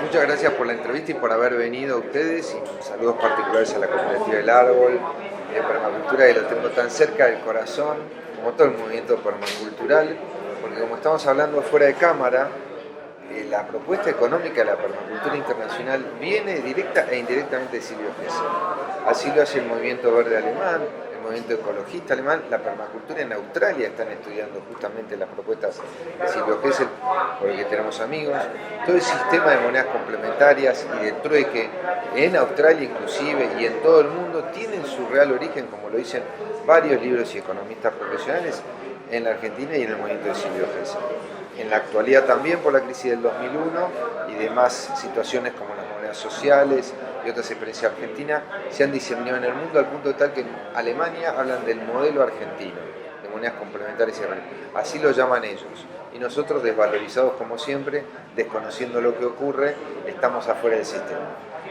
Muchas gracias por la entrevista y por haber venido ustedes, y saludos particulares a la cooperativa del Árbol de permacultura, que lo tengo tan cerca del corazón, como todo el movimiento permacultural, porque como estamos hablando fuera de cámara, la propuesta económica de la permacultura internacional viene directa e indirectamente de Silvio Gesell. Así lo hace el movimiento verde alemán, el movimiento ecologista alemán, la permacultura en Australia están estudiando justamente las propuestas de Silvio Gesell, por el que tenemos amigos. Todo el sistema de monedas complementarias y de trueque en Australia inclusive y en todo el mundo tienen su real origen, como lo dicen varios libros y economistas profesionales, en la Argentina y en el movimiento de Silvio Gesell. En la actualidad también por la crisis del 2001 y demás situaciones como las monedas sociales y otras experiencias argentinas se han diseminado en el mundo al punto tal que en Alemania hablan del modelo argentino, de monedas complementarias y reales. Así lo llaman ellos. Y nosotros, desvalorizados como siempre, desconociendo lo que ocurre, estamos afuera del sistema.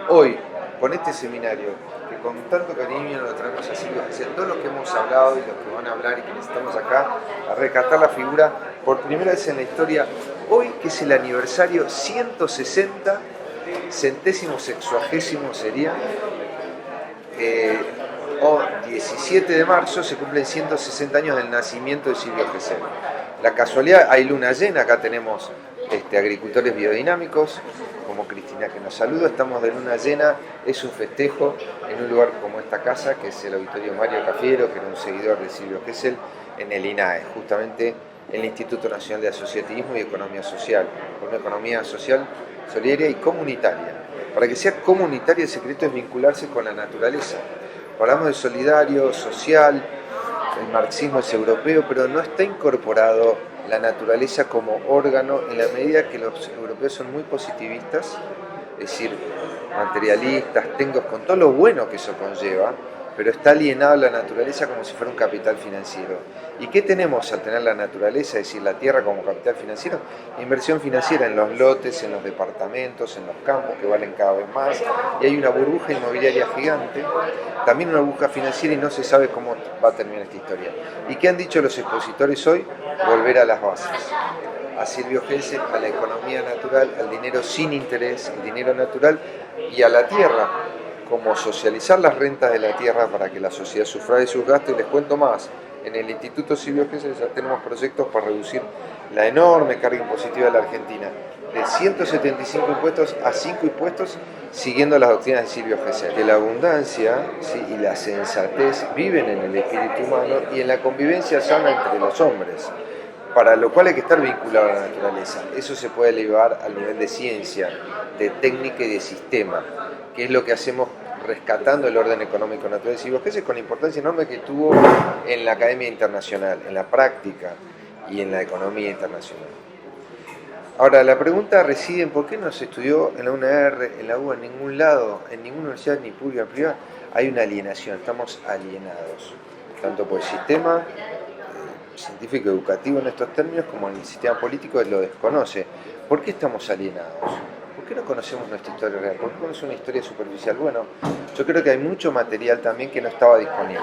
Hoy, con este seminario, que con tanto cariño lo traemos así, todo lo que hemos hablado y lo que van a hablar y que necesitamos acá, a rescatar la figura por primera vez en la historia, hoy que es el aniversario 160, centésimo sexuagésimo sería, o 17 de marzo se cumplen 160 años del nacimiento de Silvio Gesell. La casualidad, hay luna llena, acá tenemos agricultores biodinámicos, como Cristina que nos saluda, estamos de luna llena, es un festejo en un lugar como esta casa, que es el Auditorio Mario Cafiero, que era un seguidor de Silvio Gesell, en el INAE, justamente el Instituto Nacional de Asociativismo y Economía Social, una economía social, solidaria y comunitaria. Para que sea comunitaria, el secreto es vincularse con la naturaleza. Hablamos de solidario, social, el marxismo es europeo, pero no está incorporado la naturaleza como órgano en la medida que los europeos son muy positivistas, es decir, materialistas, técnicos, con todo lo bueno que eso conlleva, pero está alienado la naturaleza como si fuera un capital financiero. ¿Y qué tenemos al tener la naturaleza, es decir, la tierra como capital financiero? Inversión financiera en los lotes, en los departamentos, en los campos que valen cada vez más, y hay una burbuja inmobiliaria gigante, también una burbuja financiera, y no se sabe cómo va a terminar esta historia. ¿Y qué han dicho los expositores hoy? Volver a las bases. A Silvio Gesell, a la economía natural, al dinero sin interés, el dinero natural, y a la tierra, como socializar las rentas de la tierra para que la sociedad sufrague sus gastos. Y les cuento más, en el Instituto Silvio Gesell ya tenemos proyectos para reducir la enorme carga impositiva de la Argentina, de 175 impuestos a 5 impuestos, siguiendo las doctrinas de Silvio Gesell. Que la abundancia, ¿sí?, y la sensatez viven en el espíritu humano y en la convivencia sana entre los hombres, para lo cual hay que estar vinculado a la naturaleza. Eso se puede elevar al nivel de ciencia, de técnica y de sistema, que es lo que hacemos rescatando el orden económico natural de Silvio Gesell, con la importancia enorme que tuvo en la academia internacional, en la práctica y en la economía internacional. Ahora, la pregunta reside en por qué no se estudió en la UNR, en la UBA, en ningún lado, en ninguna universidad, ni pública ni privada. Hay una alienación, estamos alienados, tanto por el sistema científico educativo en estos términos como en el sistema político lo desconoce. ¿Por qué estamos alienados? ¿Por qué no conocemos nuestra historia real? ¿Por qué conocemos una historia superficial? Bueno, yo creo que hay mucho material también que no estaba disponible.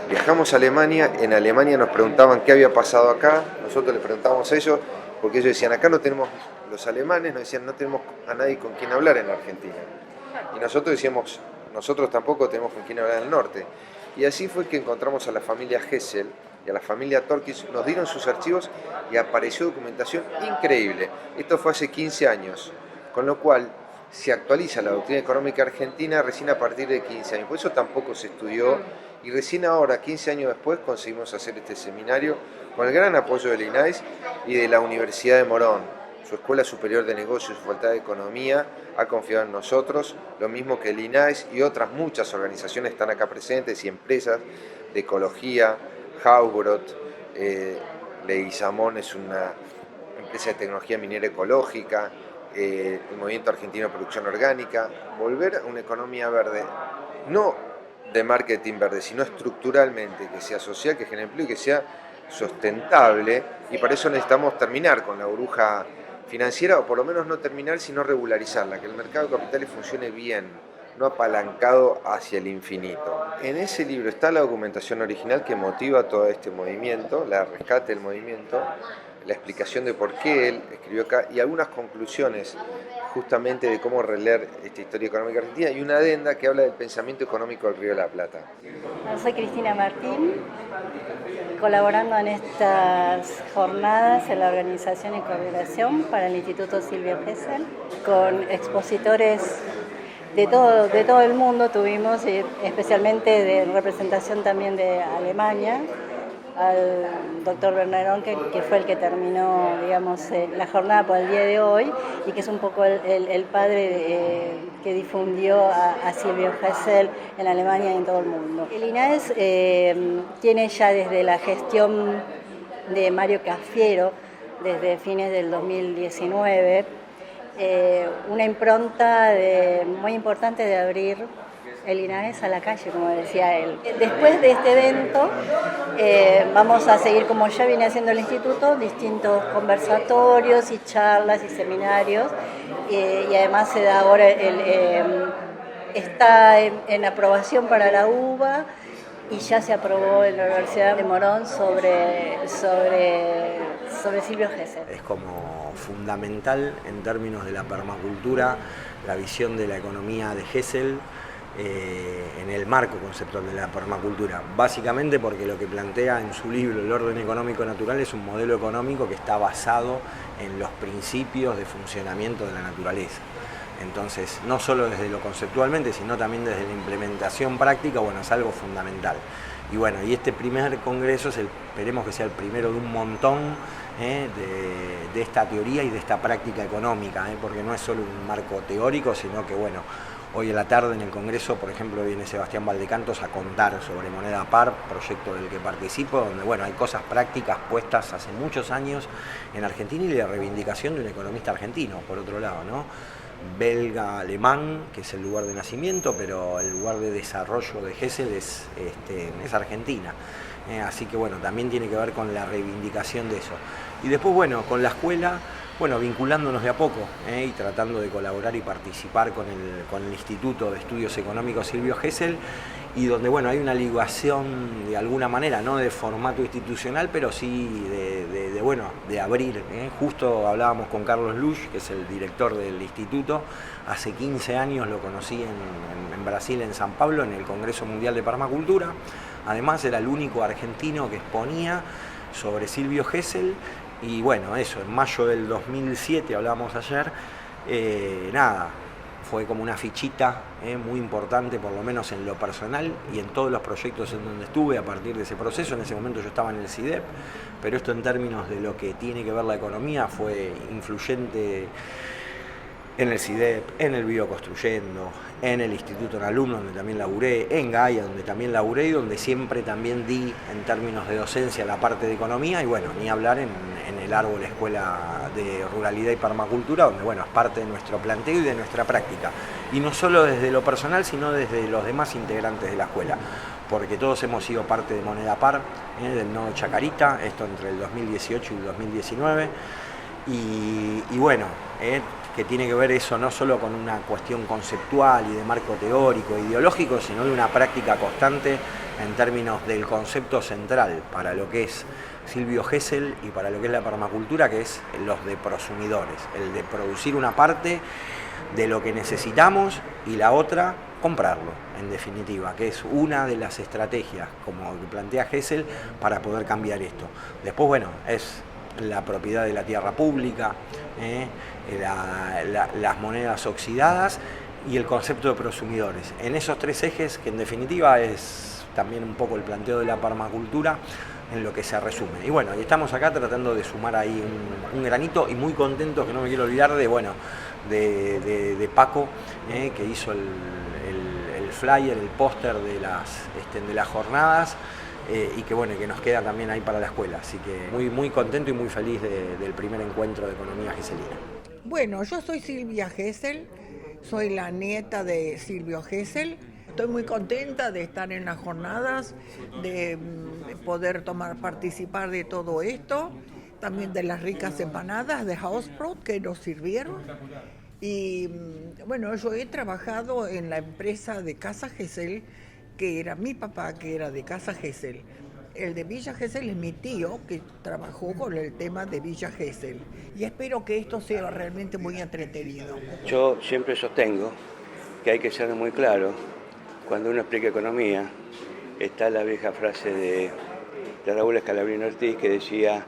Viajamos a Alemania, en Alemania nos preguntaban qué había pasado acá, nosotros les preguntábamos a ellos, porque ellos decían, acá no tenemos, los alemanes nos decían, no tenemos a nadie con quien hablar en Argentina. Y nosotros decíamos, nosotros tampoco tenemos con quien hablar en el norte. Y así fue que encontramos a la familia Gesell y a la familia Torkis, nos dieron sus archivos y apareció documentación increíble. Esto fue hace 15 años, con lo cual se actualiza la doctrina económica argentina recién a partir de 15 años. Por eso tampoco se estudió, y recién ahora, 15 años después, conseguimos hacer este seminario con el gran apoyo del INAIS y de la Universidad de Morón. Su Escuela Superior de Negocios, su Facultad de Economía, ha confiado en nosotros, lo mismo que el INAIS y otras muchas organizaciones están acá presentes y empresas de ecología. Haubrot, Leguizamón es una empresa de tecnología minera ecológica, el Movimiento Argentino de Producción Orgánica, volver a una economía verde, no de marketing verde, sino estructuralmente, que sea social, que genere empleo y que sea sustentable, y para eso necesitamos terminar con la burbuja financiera, o por lo menos no terminar, sino regularizarla, que el mercado de capitales funcione bien, no apalancado hacia el infinito. En ese libro está la documentación original que motiva todo este movimiento, la rescate del movimiento, la explicación de por qué él escribió acá y algunas conclusiones justamente de cómo releer esta historia económica argentina, y una adenda que habla del pensamiento económico del Río de la Plata. Soy Cristina Martín, colaborando en estas jornadas en la organización y coordinación para el Instituto Silvio Gesell, con expositores de todo el mundo. Tuvimos, especialmente de representación también de Alemania, al doctor Bernard que fue el que terminó, digamos, la jornada por el día de hoy, y que es un poco el padre que difundió a Silvio Gesell en Alemania y en todo el mundo. El INAES tiene ya desde la gestión de Mario Cafiero, desde fines del 2019, una impronta muy importante de abrir el INAES a la calle, como decía él. Después de este evento vamos a seguir, como ya viene haciendo el instituto, distintos conversatorios y charlas y seminarios, y además se da ahora está en aprobación para la UBA, y ya se aprobó en la Universidad de Morón sobre Silvio Gesell. Es como fundamental en términos de la permacultura la visión de la economía de Gesell en el marco conceptual de la permacultura, básicamente porque lo que plantea en su libro El orden económico natural es un modelo económico que está basado en los principios de funcionamiento de la naturaleza. Entonces, no solo desde lo conceptualmente, sino también desde la implementación práctica, bueno, es algo fundamental. Y bueno, y este primer congreso esperemos que sea el primero de un montón de esta teoría y de esta práctica económica, porque no es solo un marco teórico, sino que bueno, hoy en la tarde en el congreso, por ejemplo, viene Sebastián Valdecantos a contar sobre Moneda Par, proyecto del que participo, donde bueno, hay cosas prácticas puestas hace muchos años en Argentina y la reivindicación de un economista argentino, por otro lado, ¿no? Belga-alemán, que es el lugar de nacimiento, pero el lugar de desarrollo de Gesell es Argentina. Así que bueno, también tiene que ver con la reivindicación de eso. Y después, bueno, con la escuela, bueno, vinculándonos de a poco y tratando de colaborar y participar con el Instituto de Estudios Económicos Silvio Gesell, y donde bueno, hay una ligación de alguna manera, no de formato institucional, pero sí de abrir. Justo hablábamos con Carlos Luch, que es el director del instituto, hace 15 años lo conocí en Brasil, en San Pablo, en el Congreso Mundial de Permacultura. Además era el único argentino que exponía sobre Silvio Gesell. Y bueno, eso, en mayo del 2007, hablábamos ayer, fue como una fichita muy importante, por lo menos en lo personal y en todos los proyectos en donde estuve a partir de ese proceso. En ese momento yo estaba en el CIDEP, pero esto en términos de lo que tiene que ver la economía fue influyente en el CIDEP, en el Bioconstruyendo, en el Instituto en Alumno, donde también laburé, en Gaia, donde también laburé y donde siempre también di en términos de docencia la parte de economía, y bueno, ni hablar en el Árbol Escuela de Ruralidad y Permacultura, donde bueno, es parte de nuestro planteo y de nuestra práctica. Y no solo desde lo personal, sino desde los demás integrantes de la escuela, porque todos hemos sido parte de Moneda Par, del nodo Chacarita, esto entre el 2018 y el 2019, y bueno, que tiene que ver eso no solo con una cuestión conceptual y de marco teórico, ideológico, sino de una práctica constante en términos del concepto central para lo que es Silvio Gesell y para lo que es la permacultura, que es los de prosumidores, el de producir una parte de lo que necesitamos y la otra comprarlo, en definitiva, que es una de las estrategias, como que plantea Gesell, para poder cambiar esto. Después, bueno, es la propiedad de la tierra pública, las monedas oxidadas y el concepto de prosumidores. En esos tres ejes, que en definitiva es también un poco el planteo de la permacultura, en lo que se resume. Y bueno, y estamos acá tratando de sumar ahí un granito, y muy contentos, que no me quiero olvidar de Paco, que hizo el flyer, el póster de las jornadas, y que bueno, que nos queda también ahí para la escuela. Así que muy contento y muy feliz del primer encuentro de economía gesellina. Bueno, yo soy Silvia Gesell, soy la nieta de Silvio Gesell. Estoy muy contenta de estar en las jornadas, de poder participar de todo esto, también de las ricas empanadas de Hausbrot que nos sirvieron. Y bueno, yo he trabajado en la empresa de Casa Gesell, que era mi papá, que era de Casa Gesell. el de Villa Gesell es mi tío que trabajó con el tema de Villa Gesell y espero que esto sea realmente muy entretenido. Yo siempre sostengo que hay que ser muy claro cuando uno explica economía. Está la vieja frase de Raúl Escalabrino Ortiz que decía: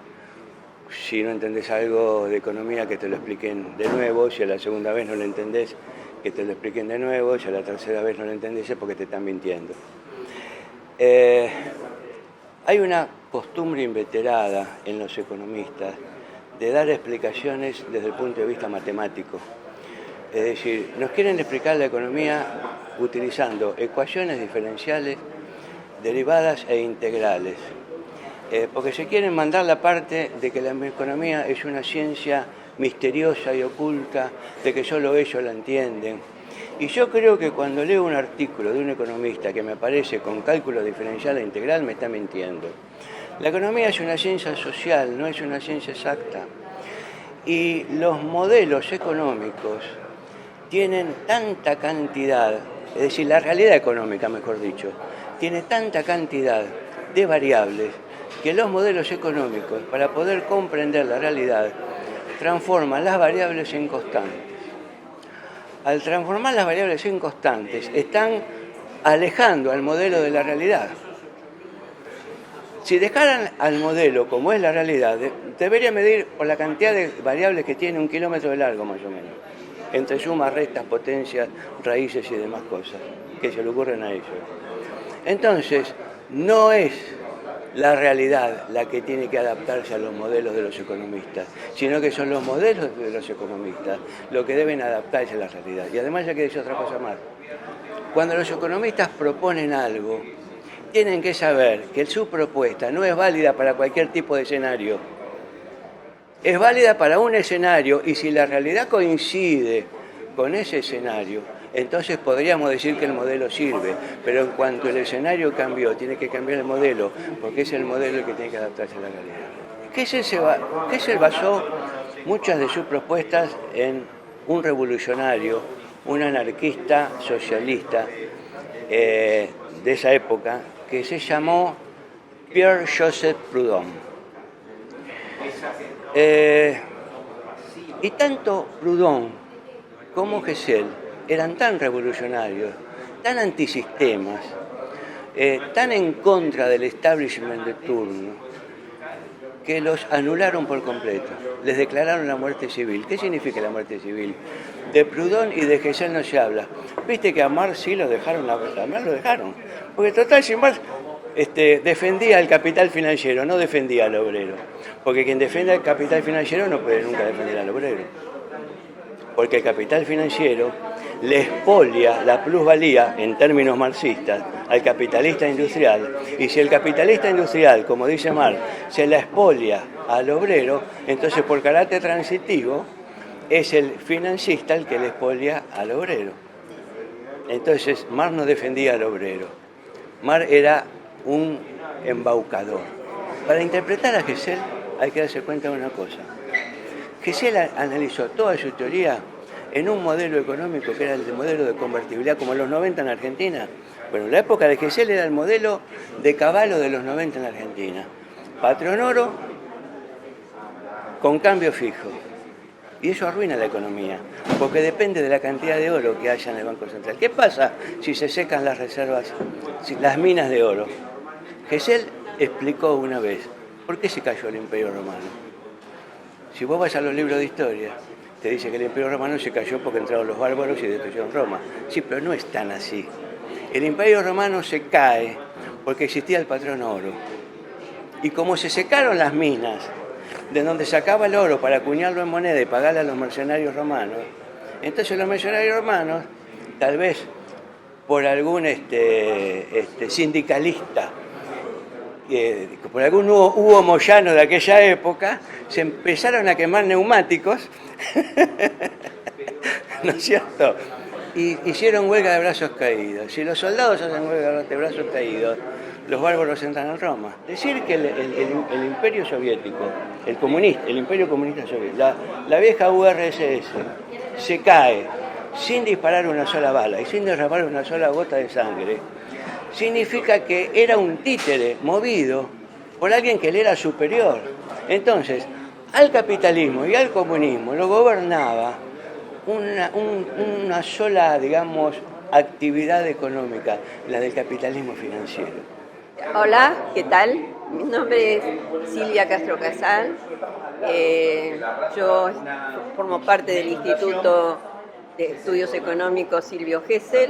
si no entendés algo de economía, que te lo expliquen de nuevo; si a la segunda vez no lo entendés, que te lo expliquen de nuevo; si a la tercera vez no lo entendés es porque te están mintiendo. Hay una costumbre inveterada en los economistas de dar explicaciones desde el punto de vista matemático. Es decir, nos quieren explicar la economía utilizando ecuaciones diferenciales, derivadas e integrales, porque se quieren mandar la parte de que la economía es una ciencia misteriosa y oculta, de que solo ellos la entienden. Y yo creo que cuando leo un artículo de un economista que me aparece con cálculo diferencial e integral, me está mintiendo. La economía es una ciencia social, no es una ciencia exacta. Y los modelos económicos tienen tanta cantidad, es decir, la realidad económica, mejor dicho, tiene tanta cantidad de variables que los modelos económicos, para poder comprender la realidad, transforman las variables en constantes. Al transformar las variables en constantes, están alejando al modelo de la realidad. Si dejaran al modelo como es la realidad, debería medir por la cantidad de variables que tiene 1 kilómetro de largo, más o menos, entre sumas, restas, potencias, raíces y demás cosas que se le ocurren a ellos. Entonces, no es la realidad la que tiene que adaptarse a los modelos de los economistas, sino que son los modelos de los economistas los que deben adaptarse a la realidad. Y además hay que decir otra cosa más. Cuando los economistas proponen algo, tienen que saber que su propuesta no es válida para cualquier tipo de escenario. Es válida para un escenario, y si la realidad coincide con ese escenario, entonces podríamos decir que el modelo sirve, pero en cuanto el escenario cambió, tiene que cambiar el modelo, porque es el modelo el que tiene que adaptarse a la realidad. Gesell basó muchas de sus propuestas en un revolucionario, un anarquista socialista de esa época, que se llamó Pierre-Joseph Proudhon. Y tanto Proudhon como Gesell eran tan revolucionarios, tan antisistemas, tan en contra del establishment de turno, que los anularon por completo. Les declararon la muerte civil. ¿Qué significa la muerte civil? De Proudhon y de Gesell no se habla. Viste que a Marx sí lo dejaron, a Marx lo dejaron. Porque total, si Marx defendía el capital financiero, no defendía al obrero. Porque quien defiende el capital financiero no puede nunca defender al obrero. Porque el capital financiero le expolia la plusvalía, en términos marxistas, al capitalista industrial. Y si el capitalista industrial, como dice Marx, se la expolia al obrero, entonces por carácter transitivo es el financista el que le expolia al obrero. Entonces Marx no defendía al obrero. Marx era un embaucador. Para interpretar a Gesell hay que darse cuenta de una cosa. Gesell analizó toda su teoría en un modelo económico que era el modelo de convertibilidad, como en los 90 en Argentina. Bueno, la época de Gesell era el modelo de Cavallo de los 90 en Argentina. Patrón oro con cambio fijo. Y eso arruina la economía, porque depende de la cantidad de oro que haya en el Banco Central. ¿Qué pasa si se secan las reservas, las minas de oro? Gesell explicó una vez por qué se cayó el Imperio Romano. Si vos vas a los libros de historia, te dice que el Imperio Romano se cayó porque entraron los bárbaros y destruyeron Roma. Sí, pero no es tan así. El Imperio Romano se cae porque existía el patrón oro. Y como se secaron las minas, de donde sacaba el oro para acuñarlo en moneda y pagarle a los mercenarios romanos, entonces los mercenarios romanos, tal vez por algún sindicalista, por algún Hugo Moyano de aquella época, se empezaron a quemar neumáticos, ¿no es cierto? Y hicieron huelga de brazos caídos. Si los soldados hacen huelga de brazos caídos, los bárbaros entran en Roma. Decir que el imperio soviético, el imperio comunista soviético, la vieja URSS, se cae sin disparar una sola bala y sin derramar una sola gota de sangre, significa que era un títere movido por alguien que le era superior. Entonces, al capitalismo y al comunismo lo gobernaba una sola, digamos, actividad económica, la del capitalismo financiero. Hola, ¿qué tal? Mi nombre es Silvia Castro Casal. Yo formo parte del Instituto de Estudios Económicos Silvio Gesell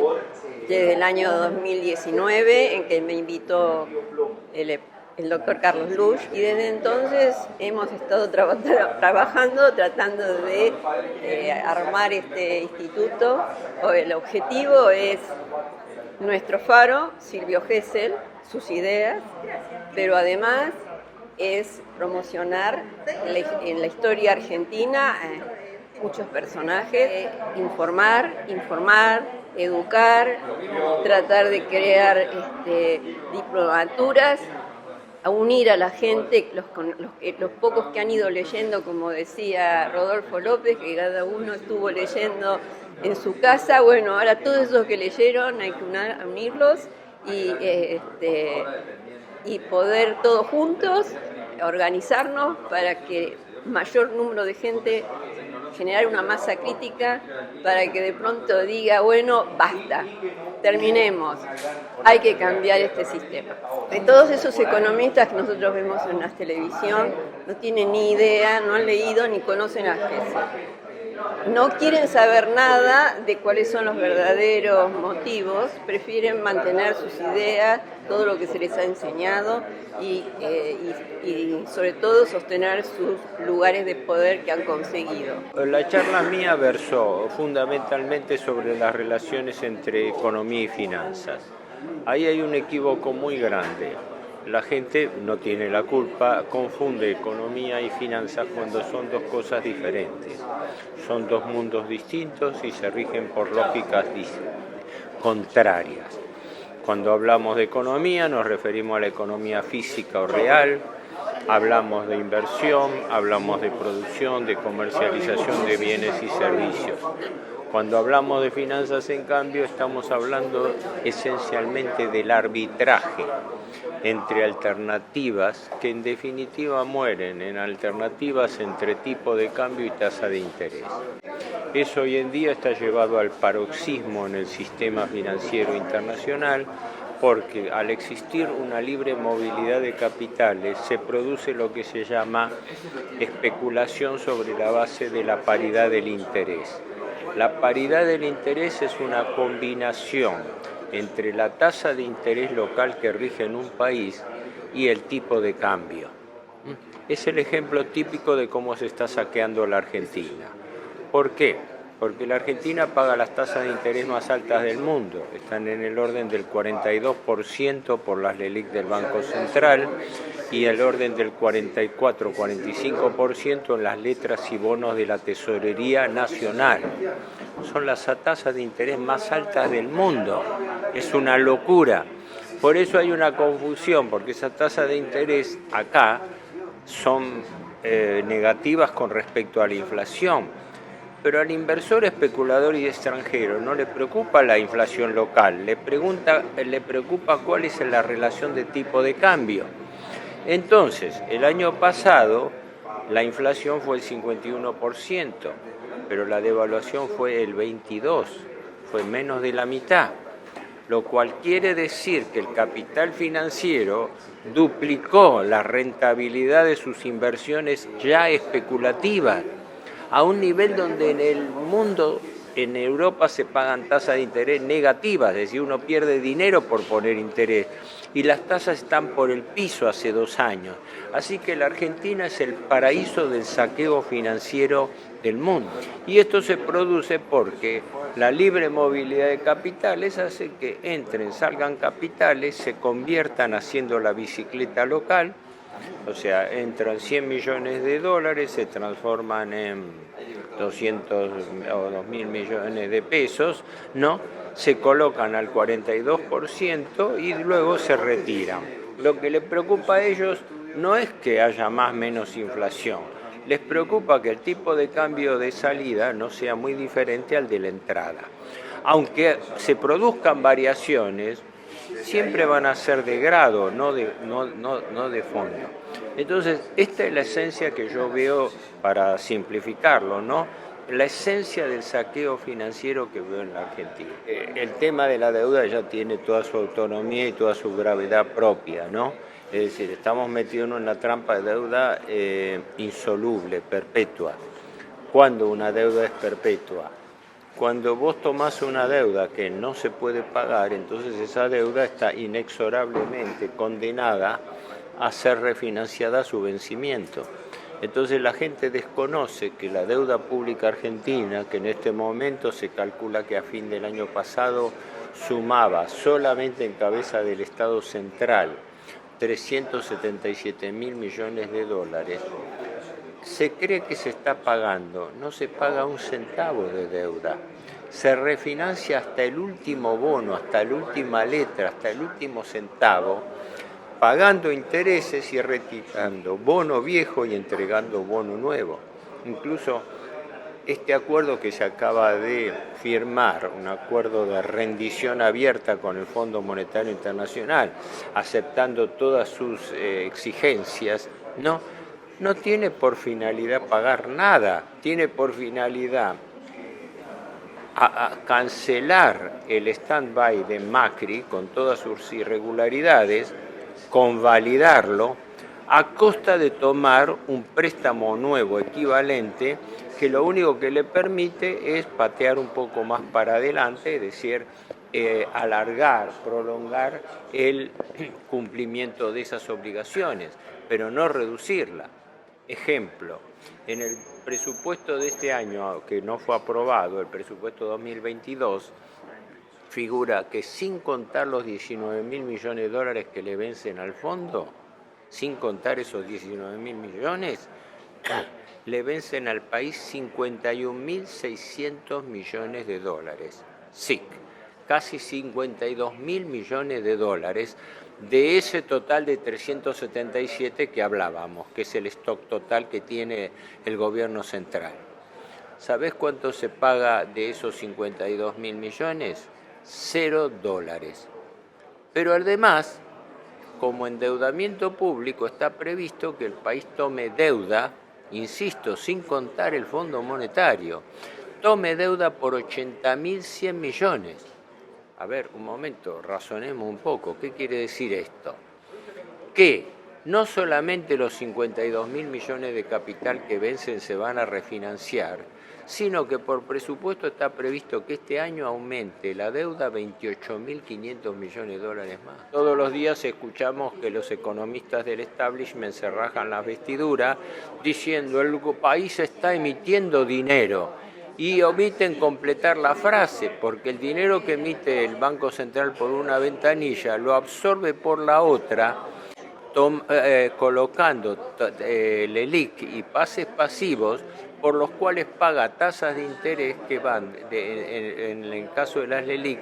desde el año 2019, en que me invitó el doctor Carlos Luch, y desde entonces hemos estado trabajando, tratando de armar este instituto. El objetivo es nuestro faro, Silvio Gesell, sus ideas, pero además es promocionar en la historia argentina muchos personajes, informar, educar, tratar de crear diplomaturas, a unir a la gente, los pocos que han ido leyendo, como decía Rodolfo López, que cada uno estuvo leyendo en su casa. Bueno, ahora todos esos que leyeron hay que unirlos y poder todos juntos organizarnos para que mayor número de gente, generar una masa crítica para que de pronto diga, bueno, basta, terminemos, hay que cambiar este sistema. De todos esos economistas que nosotros vemos en la televisión, no tienen ni idea, no han leído ni conocen a Gesell. No quieren saber nada de cuáles son los verdaderos motivos, prefieren mantener sus ideas, todo lo que se les ha enseñado y sobre todo sostener sus lugares de poder que han conseguido. La charla mía versó fundamentalmente sobre las relaciones entre economía y finanzas. Ahí hay un equívoco muy grande. La gente no tiene la culpa, confunde economía y finanzas cuando son dos cosas diferentes. Son dos mundos distintos y se rigen por lógicas contrarias. Cuando hablamos de economía nos referimos a la economía física o real, hablamos de inversión, hablamos de producción, de comercialización de bienes y servicios. Cuando hablamos de finanzas, en cambio, estamos hablando esencialmente del arbitraje entre alternativas que en definitiva mueren en alternativas entre tipo de cambio y tasa de interés. Eso hoy en día está llevado al paroxismo en el sistema financiero internacional porque al existir una libre movilidad de capitales se produce lo que se llama especulación sobre la base de la paridad del interés. La paridad del interés es una combinación entre la tasa de interés local que rige en un país y el tipo de cambio. Es el ejemplo típico de cómo se está saqueando la Argentina. ¿Por qué? Porque la Argentina paga las tasas de interés más altas del mundo. Están en el orden del 42% por las LELIQ del Banco Central y el orden del 44-45% en las letras y bonos de la Tesorería Nacional. Son las tasas de interés más altas del mundo. Es una locura. Por eso hay una confusión, porque esas tasas de interés acá son negativas con respecto a la inflación. Pero al inversor especulador y extranjero no le preocupa la inflación local, le preocupa cuál es la relación de tipo de cambio. Entonces, el año pasado la inflación fue el 51%, pero la devaluación fue el 22%, fue menos de la mitad, lo cual quiere decir que el capital financiero duplicó la rentabilidad de sus inversiones ya especulativas, a un nivel donde en el mundo, en Europa, se pagan tasas de interés negativas, es decir, uno pierde dinero por poner interés, y las tasas están por el piso hace 2 años. Así que la Argentina es el paraíso del saqueo financiero del mundo. Y esto se produce porque la libre movilidad de capitales hace que entren, salgan capitales, se conviertan haciendo la bicicleta local. O sea, entran 100 millones de dólares, se transforman en 200 o 2.000 millones de pesos, ¿no? Se colocan al 42% y luego se retiran. Lo que les preocupa a ellos no es que haya más o menos inflación, les preocupa que el tipo de cambio de salida no sea muy diferente al de la entrada. Aunque se produzcan variaciones, siempre van a ser de grado, no de fondo. Entonces, esta es la esencia que yo veo, para simplificarlo, ¿no? La esencia del saqueo financiero que veo en la Argentina. El tema de la deuda ya tiene toda su autonomía y toda su gravedad propia, ¿no? Es decir, estamos metidos en una trampa de deuda insoluble, perpetua. ¿Cuándo una deuda es perpetua? Cuando vos tomás una deuda que no se puede pagar, entonces esa deuda está inexorablemente condenada a ser refinanciada a su vencimiento. Entonces la gente desconoce que la deuda pública argentina, que en este momento se calcula que a fin del año pasado sumaba solamente en cabeza del Estado central 377.000 millones de dólares, se cree que se está pagando, no se paga un centavo de deuda. Se refinancia hasta el último bono, hasta la última letra, hasta el último centavo, pagando intereses y retirando bono viejo y entregando bono nuevo. Incluso este acuerdo que se acaba de firmar, un acuerdo de rendición abierta con el Fondo Monetario Internacional, aceptando todas sus exigencias, no tiene por finalidad pagar nada, tiene por finalidad a cancelar el stand-by de Macri con todas sus irregularidades, convalidarlo a costa de tomar un préstamo nuevo equivalente que lo único que le permite es patear un poco más para adelante, es decir, alargar, prolongar el cumplimiento de esas obligaciones, pero no reducirla. Ejemplo, en el presupuesto de este año, que no fue aprobado, el presupuesto 2022, figura que sin contar los 19.000 millones de dólares que le vencen al fondo, sin contar esos 19.000 millones, le vencen al país 51.600 millones de dólares. Sí, casi 52.000 millones de dólares de ese total de 377 que hablábamos, que es el stock total que tiene el gobierno central. ¿Sabés cuánto se paga de esos 52.000 millones? $0. Pero además, como endeudamiento público, está previsto que el país tome deuda, insisto, sin contar el Fondo Monetario, tome deuda por 80.100 millones. A ver, un momento, razonemos un poco. ¿Qué quiere decir esto? Que no solamente los 52.000 millones de capital que vencen se van a refinanciar, sino que por presupuesto está previsto que este año aumente la deuda 28.500 millones de dólares más. Todos los días escuchamos que los economistas del establishment se rajan las vestiduras diciendo el país está emitiendo dinero y omiten completar la frase porque el dinero que emite el Banco Central por una ventanilla lo absorbe por la otra, colocando LELIQ y pases pasivos por los cuales paga tasas de interés que van, en el caso de las LELIQ,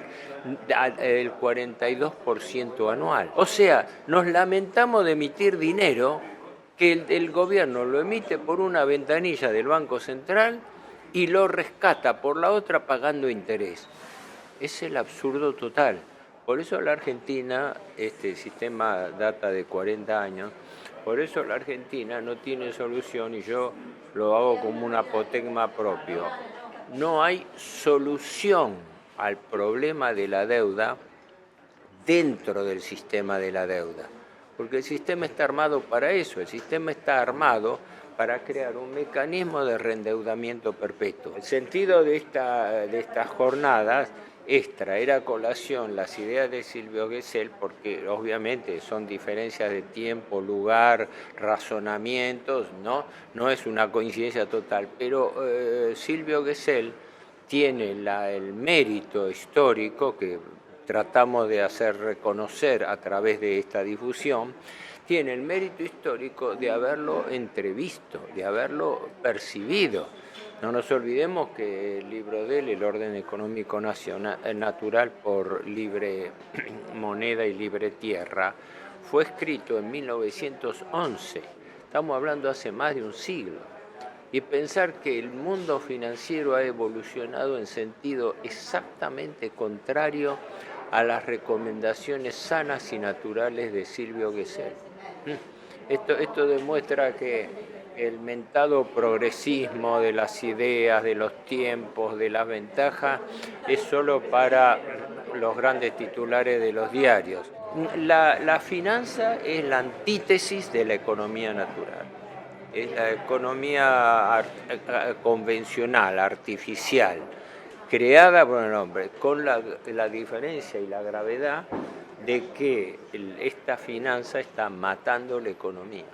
el 42% anual. O sea, nos lamentamos de emitir dinero que el gobierno lo emite por una ventanilla del Banco Central y lo rescata por la otra pagando interés. Es el absurdo total. Por eso la Argentina, este sistema data de 40 años, por eso la Argentina no tiene solución y yo lo hago como un apotegma propio. No hay solución al problema de la deuda dentro del sistema de la deuda, porque el sistema está armado para eso, el sistema está armado para crear un mecanismo de reendeudamiento perpetuo. El sentido de estas jornadas es traer a colación las ideas de Silvio Gesell, porque obviamente son diferencias de tiempo, lugar, razonamientos, no es una coincidencia total, pero Silvio Gesell tiene el mérito histórico que tratamos de hacer reconocer a través de esta difusión, tiene el mérito histórico de haberlo entrevisto, de haberlo percibido. No nos olvidemos que el libro de él, El orden económico natural por libre moneda y libre tierra, fue escrito en 1911. Estamos hablando hace más de un siglo. Y pensar que el mundo financiero ha evolucionado en sentido exactamente contrario a las recomendaciones sanas y naturales de Silvio Gesell. Esto demuestra que el mentado progresismo de las ideas, de los tiempos, de las ventajas, es solo para los grandes titulares de los diarios. La finanza es la antítesis de la economía natural. Es la economía convencional, artificial, creada por el hombre, con la diferencia y la gravedad de que esta finanza está matando la economía.